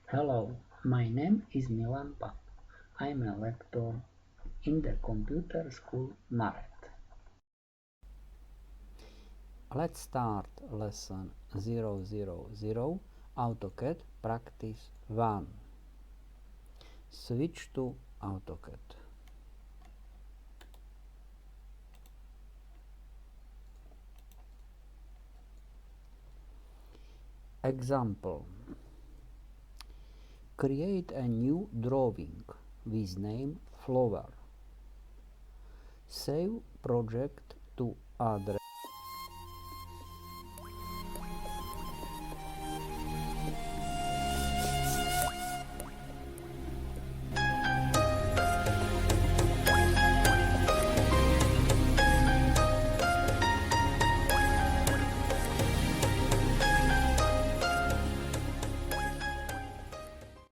Hello, my name is Milan Pap. I'm a lecturer in the computer school Maret. Let's start lesson 000 AutoCAD practice 1. Switch to AutoCAD. Example. Create a new drawing with name flower. Save project to address